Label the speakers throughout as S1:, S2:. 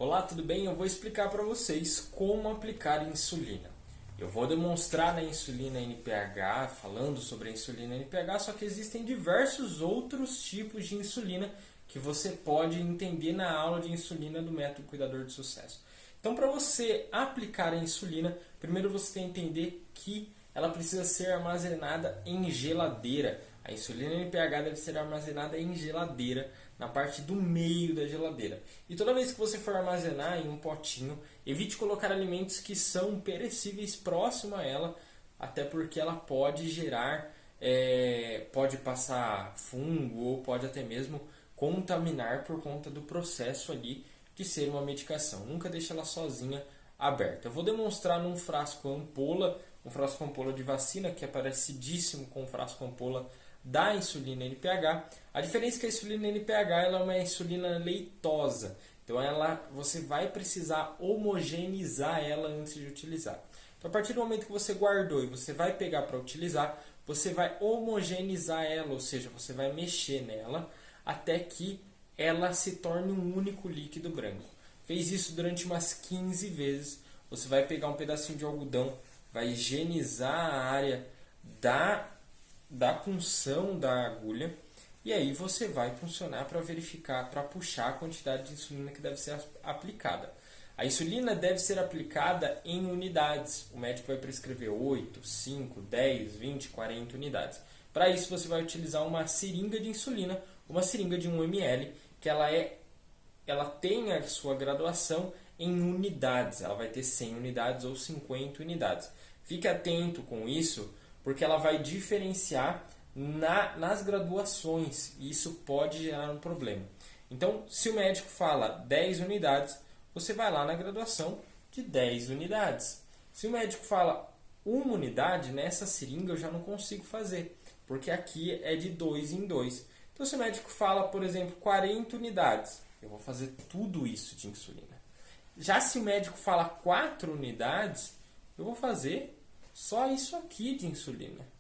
S1: Olá, tudo bem? Eu vou explicar para vocês como aplicar insulina. Eu vou demonstrar na insulina NPH, falando sobre a insulina NPH, só que existem diversos outros tipos de insulina que você pode entender na aula de insulina do método Cuidador de Sucesso. Então, para você aplicar a insulina, primeiro você tem que entender que ela precisa ser armazenada em geladeira. A insulina NPH deve ser armazenada em geladeira, na parte do meio da geladeira. E toda vez que você for armazenar em um potinho, evite colocar alimentos que são perecíveis próximo a ela, até porque ela pode gerar, pode passar fungo ou pode até mesmo contaminar por conta do processo ali de ser uma medicação. Nunca deixe ela sozinha aberta. Eu vou demonstrar num frasco ampola, um frasco ampola de vacina que é parecidíssimo com o frasco ampola da insulina NPH. A diferença é que a insulina NPH ela é uma insulina leitosa. Então você vai precisar homogeneizar ela antes de utilizar. Então a partir do momento que você guardou e você vai pegar para utilizar, você vai homogeneizar ela, ou seja, você vai mexer nela até que ela se torne um único líquido branco. Fez isso durante umas 15 vezes. Você vai pegar um pedacinho de algodão, vai higienizar a área da punção da agulha e aí você vai funcionar para verificar, para puxar a quantidade de insulina que deve ser aplicada. A insulina deve ser aplicada em unidades. O médico vai prescrever 8, 5, 10, 20, 40 unidades. Para isso você vai utilizar uma seringa de insulina, uma seringa de 1 ml, que ela tem a sua graduação em unidades. Ela vai ter 100 unidades ou 50 unidades. Fique atento com isso, porque ela vai diferenciar nas graduações e isso pode gerar um problema. Então, se o médico fala 10 unidades, você vai lá na graduação de 10 unidades. Se o médico fala 1 unidade, nessa seringa eu já não consigo fazer, porque aqui é de 2 em 2. Então, se o médico fala, por exemplo, 40 unidades, eu vou fazer tudo isso de insulina. Já se o médico fala 4 unidades, eu vou fazer só isso aqui de insulina.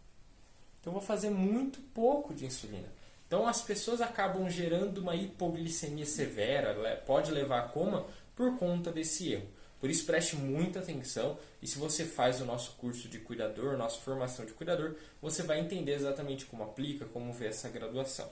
S1: Então, eu vou fazer muito pouco de insulina. Então, as pessoas acabam gerando uma hipoglicemia severa, pode levar a coma por conta desse erro. Por isso, preste muita atenção e se você faz o nosso curso de cuidador, nossa formação de cuidador, você vai entender exatamente como aplica, como ver essa graduação.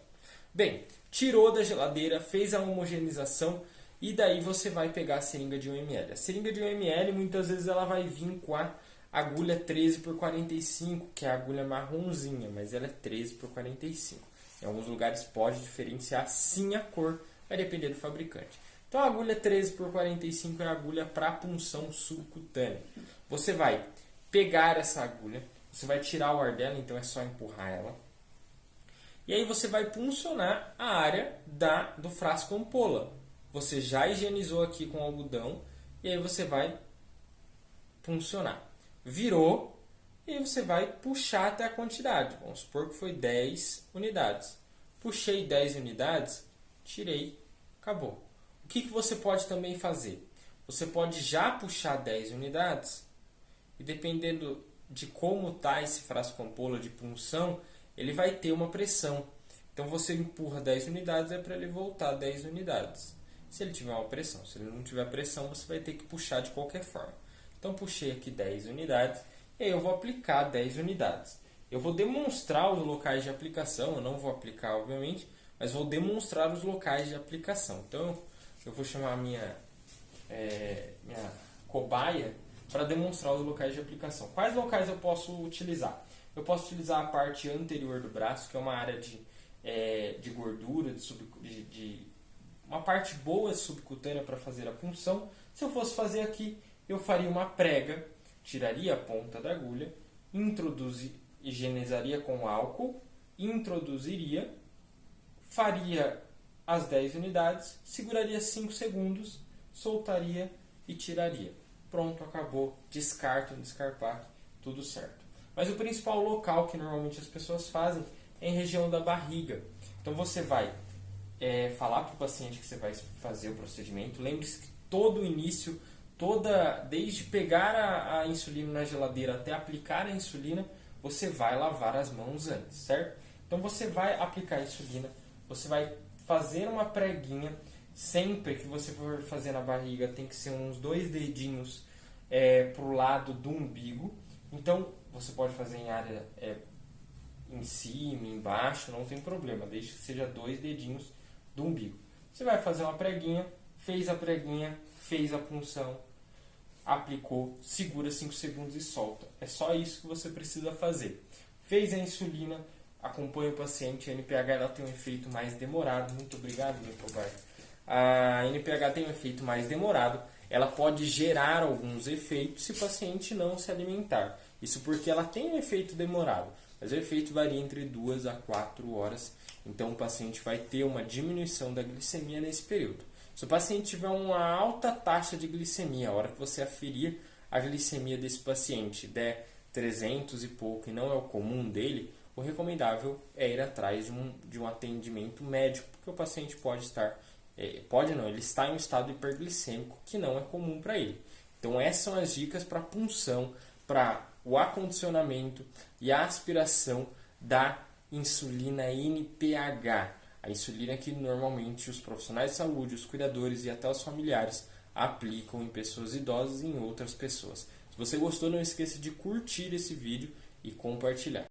S1: Bem, tirou da geladeira, fez a homogeneização e daí você vai pegar a seringa de 1 ml. A seringa de 1 ml muitas vezes ela vai vir com a agulha 13 por 45, que é a agulha marronzinha, mas ela é 13 por 45. Em alguns lugares pode diferenciar sim a cor, vai depender do fabricante. Então a agulha 13 por 45 é a agulha para punção subcutânea. Você vai pegar essa agulha, você vai tirar o ar dela, então é só empurrar ela. E aí você vai puncionar a área do frasco ampola. Você já higienizou aqui com algodão e aí você vai puncionar. Virou e aí você vai puxar até a quantidade. Vamos supor que foi 10 unidades. Puxei 10 unidades, tirei, acabou. O que você pode também fazer? Você pode já puxar 10 unidades e dependendo de como está esse frasco ampola de punção, ele vai ter uma pressão. Então você empurra 10 unidades, é para ele voltar 10 unidades. Se ele tiver uma pressão, se ele não tiver pressão, você vai ter que puxar de qualquer forma. Então puxei aqui 10 unidades e aí eu vou aplicar 10 unidades. Eu vou demonstrar os locais de aplicação, eu não vou aplicar obviamente, mas vou demonstrar os locais de aplicação. Então eu vou chamar a minha cobaia para demonstrar os locais de aplicação. Quais locais eu posso utilizar? Eu posso utilizar a parte anterior do braço, que é uma área de gordura, uma parte boa subcutânea para fazer a punção. Se eu fosse fazer aqui, eu faria uma prega, tiraria a ponta da agulha, higienizaria com álcool, introduziria, faria as 10 unidades, seguraria 5 segundos, soltaria e tiraria. Pronto, acabou. Descarto, descarpar, tudo certo. Mas o principal local que normalmente as pessoas fazem é em região da barriga. Então você vai falar para o paciente que você vai fazer o procedimento. Lembre-se que todo o início, desde pegar a insulina na geladeira até aplicar a insulina, você vai lavar as mãos antes, certo? Então você vai aplicar a insulina, você vai fazer uma preguinha, Sempre que você for fazer na barriga, tem que ser uns 2 dedinhos pro lado do umbigo. Então, você pode fazer em área em cima, embaixo, não tem problema, desde que seja 2 dedinhos do umbigo. Você vai fazer uma preguinha, fez a preguinha, fez a punção, aplicou, segura 5 segundos e solta. É só isso que você precisa fazer. Fez a insulina, acompanha o paciente. A NPH ela tem um efeito mais demorado. Muito obrigado, meu cobaia. A NPH tem um efeito mais demorado. Ela pode gerar alguns efeitos se o paciente não se alimentar. Isso porque ela tem um efeito demorado, mas o efeito varia entre 2 a 4 horas. Então o paciente vai ter uma diminuição da glicemia nesse período. Se o paciente tiver uma alta taxa de glicemia, a hora que você aferir a glicemia desse paciente der 300 e pouco e não é o comum dele, o recomendável é ir atrás de um atendimento médico, porque o paciente pode estar, ele está em um estado hiperglicêmico que não é comum para ele. Então essas são as dicas para punção, para o acondicionamento e a aspiração da insulina NPH. A insulina que normalmente os profissionais de saúde, os cuidadores e até os familiares aplicam em pessoas idosas e em outras pessoas. Se você gostou, não esqueça de curtir esse vídeo e compartilhar.